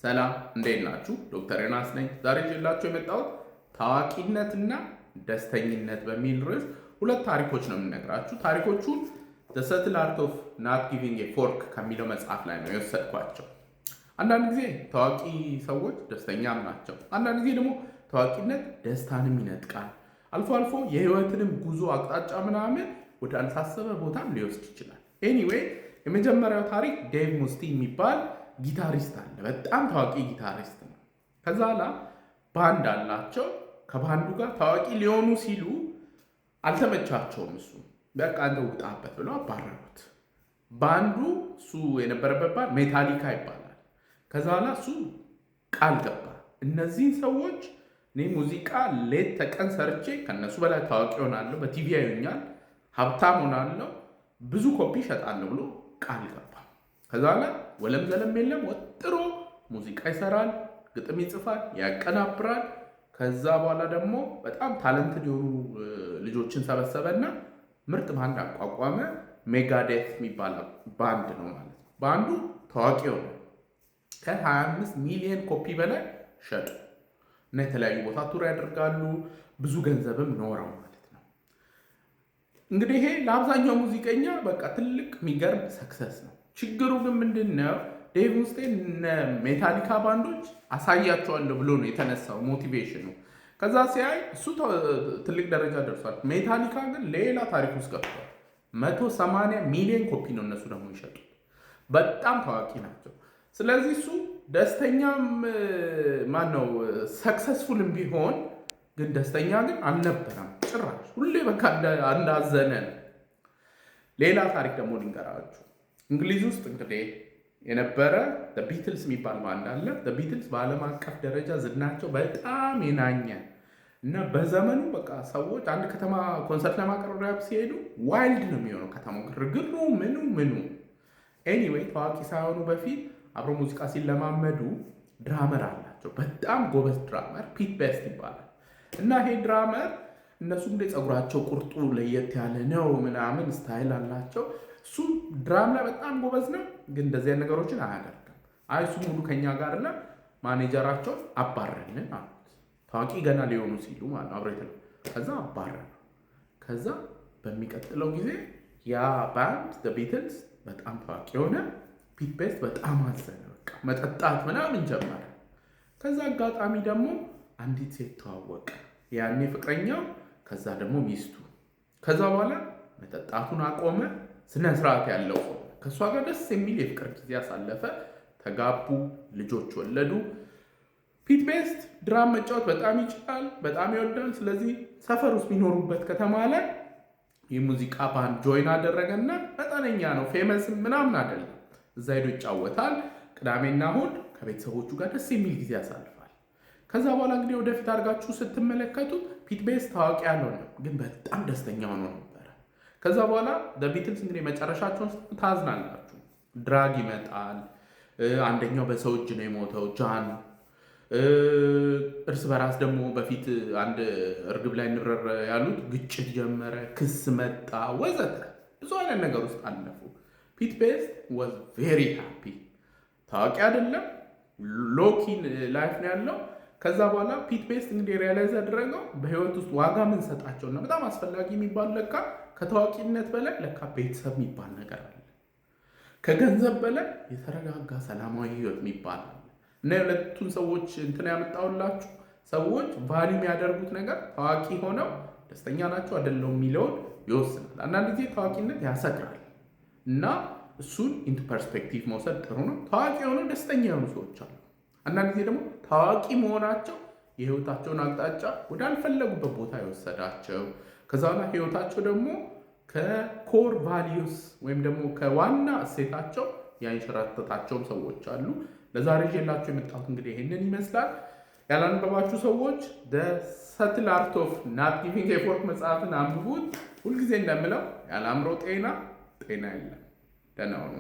ሰላም እንዴት ናችሁ? ዶክተር ዮናስ ነኝ። ዛሬ ይዤላችሁ የመጣሁት ታዋቂነትና ደስተኝነት በሚል ርዕስ ሁለት ታሪኮች ነው የምነግራችሁ። ታሪኮቹን The Subtle Art of Not Giving a Fork ከሚለው መጽሐፍ ላይ ነው የወሰድኳቸው። አንዳንድ ጊዜ ታዋቂ ሰዎች ደስተኛም ናቸው። አንዳንድ ጊዜ ደግሞ ታዋቂነት ደስታንም ይነጥቃል። አልፎ አልፎ የህይወትንም ጉዞ አቅጣጫ ምናምን ወደ አልታሰበ ቦታም ሊወስድ ይችላል። ኤኒዌይ የመጀመሪያው ታሪክ ዴቭ ሙስቲ የሚባል ጊታሪስት አለ። በጣም ታዋቂ ጊታሪስት ነው። ከዛ ላ ባንድ አላቸው። ከባንዱ ጋር ታዋቂ ሊሆኑ ሲሉ አልተመቻቸውም። እሱ በቃ አንተ ውጣበት ብለው አባረሩት። ባንዱ እሱ የነበረበት ባንድ ሜታሊካ ይባላል። ከዛ ላ እሱ ቃል ገባ፣ እነዚህን ሰዎች እኔ ሙዚቃ ሌት ተቀን ሰርቼ ከነሱ በላይ ታዋቂ ሆናለሁ፣ በቲቪ ያዩኛል፣ ሀብታም ሆናለሁ፣ ብዙ ኮፒ እሸጣለሁ ብሎ ቃል ገባ። ከዛ ላይ ወለም ዘለም የለም፣ ወጥሮ ሙዚቃ ይሰራል፣ ግጥም ይጽፋል፣ ያቀናብራል። ከዛ በኋላ ደግሞ በጣም ታለንትድ የሆኑ ልጆችን ሰበሰበና ምርጥ ባንድ አቋቋመ። ሜጋዴት የሚባል ባንድ ነው ማለት ነው። ባንዱ ታዋቂ ሆነ። ከ25 ሚሊዮን ኮፒ በላይ ሸጡ እና የተለያዩ ቦታ ቱር ያደርጋሉ። ብዙ ገንዘብም ኖረው ማለት ነው። እንግዲህ ይሄ ለአብዛኛው ሙዚቀኛ በቃ ትልቅ የሚገርም ሰክሰስ ነው። ችግሩ ግን ምንድን ነው? ዴቭ ሙስቴን ሜታሊካ ባንዶች አሳያቸዋለሁ ብሎ ነው የተነሳው ሞቲቬሽኑ። ከዛ ሲያይ እሱ ትልቅ ደረጃ ደርሷል። ሜታሊካ ግን ሌላ ታሪክ ውስጥ ገብቷል። 180 ሚሊዮን ኮፒ ነው እነሱ ደግሞ ይሸጡት። በጣም ታዋቂ ናቸው። ስለዚህ እሱ ደስተኛም ማነው ሰክሰስፉልም ቢሆን ግን ደስተኛ ግን አልነበረም ጭራሽ። ሁሌ በቃ እንዳዘነ ነው። ሌላ ታሪክ ደግሞ ልንገራችሁ። እንግሊዝ ውስጥ እንግዲህ የነበረ ቢትልስ የሚባል ባንድ አለ። ቢትልስ በዓለም አቀፍ ደረጃ ዝናቸው በጣም የናኘ እና በዘመኑ በቃ ሰዎች አንድ ከተማ ኮንሰርት ለማቅረብ ሲሄዱ ዋይልድ ነው የሚሆነው ከተማው፣ ግርግሩ ምኑ። ኤኒዌይ ታዋቂ ሳይሆኑ በፊት አብሮ ሙዚቃ ሲለማመዱ ድራመር አላቸው። በጣም ጎበዝ ድራመር ፒት ቤስት ይባላል። እና ይሄ ድራመር እነሱ እንደ ፀጉራቸው ቁርጡ ለየት ያለ ነው ምናምን ስታይል አላቸው። እሱ ድራም ላይ በጣም ጎበዝ ነው፣ ግን እንደዚህ ነገሮችን አያደርግም። አይ እሱ ሙሉ ከኛ ጋር እና ማኔጀራቸው አባረልን አሉት። ታዋቂ ገና ሊሆኑ ሲሉ ማለት አብሬት ነው። ከዛ አባረን። ከዛ በሚቀጥለው ጊዜ ያ ባንድ ቢትልስ በጣም ታዋቂ የሆነ ፒት ቤስት በጣም አዘነ። በቃ መጠጣት ምናምን ጀመረ። ከዛ አጋጣሚ ደግሞ አንዲት ሴት ተዋወቀ። ያኔ ፍቅረኛው፣ ከዛ ደግሞ ሚስቱ። ከዛ በኋላ መጠጣቱን አቆመ። ስነ ስርዓት ያለው ሰው ከእሷ ጋር ደስ የሚል የፍቅር ጊዜ ያሳለፈ፣ ተጋቡ፣ ልጆች ወለዱ። ፒት ቤስት ድራም መጫወት በጣም ይችላል፣ በጣም ይወዳል። ስለዚህ ሰፈር ውስጥ የሚኖሩበት ከተማ ላይ የሙዚቃ ባንድ ጆይን አደረገና መጠነኛ ነው፣ ፌመስ ምናምን አይደለም። እዛ ሄዶ ይጫወታል። ቅዳሜና እሑድ ከቤተሰቦቹ ጋር ደስ የሚል ጊዜ ያሳልፋል። ከዛ በኋላ እንግዲህ ወደፊት አድርጋችሁ ስትመለከቱት ፒት ቤስት ታዋቂ አልሆነም፣ ግን በጣም ደስተኛ ሆኖ ነበረ። ከዛ በኋላ ቢትልስ እንግዲህ መጨረሻቸውን ታዝናላችሁ። ድራግ ይመጣል። አንደኛው በሰው እጅ ነው የሞተው ጃን። እርስ በራስ ደግሞ በፊት አንድ እርግብ ላይ እንረረ ያሉት ግጭት ጀመረ፣ ክስ መጣ፣ ወዘተ ብዙ አይነት ነገር ውስጥ አለፉ። ፒት ቤስት ዋዝ ቬሪ ሃፒ። ታዋቂ አይደለም፣ ሎኪ ላይፍ ነው ያለው። ከዛ በኋላ ፒት ቤስት እንግዲህ ሪያላይዝ ያደረገው በህይወት ውስጥ ዋጋ ምን ሰጣቸውና በጣም አስፈላጊ የሚባል ለካ ከታዋቂነት በላይ ለካ ቤተሰብ የሚባል ነገር አለ። ከገንዘብ በላይ የተረጋጋ ሰላማዊ ህይወት የሚባል አለ። እና የሁለቱን ሰዎች እንትን ያመጣውላችሁ ሰዎች ቫልዩ የሚያደርጉት ነገር ታዋቂ ሆነው ደስተኛ ናቸው አይደለም የሚለውን ይወስናል። አንዳንድ ጊዜ ታዋቂነት ያሰግራል እና እሱን ኢንቱ ፐርስፔክቲቭ መውሰድ ጥሩ ነው። ታዋቂ የሆነው ደስተኛ የሆኑ ሰዎች አሉ። አንዳንድ ጊዜ ደግሞ ታዋቂ መሆናቸው የህይወታቸውን አቅጣጫ ወዳልፈለጉበት ቦታ የወሰዳቸው፣ ከዛ በኋላ ህይወታቸው ደግሞ ከኮር ቫሊዩስ ወይም ደግሞ ከዋና እሴታቸው ያንሸራተታቸውም ሰዎች አሉ። ለዛሬ ይዤላችሁ የመጣሁት እንግዲህ ይህንን ይመስላል። ያላነበባችሁ ሰዎች The Subtle Art of Not Giving a Fork መጽሐፍን አንብቡት። ሁልጊዜ እንደምለው ያለ አእምሮ ጤና የለም። ደህና ሁኑ።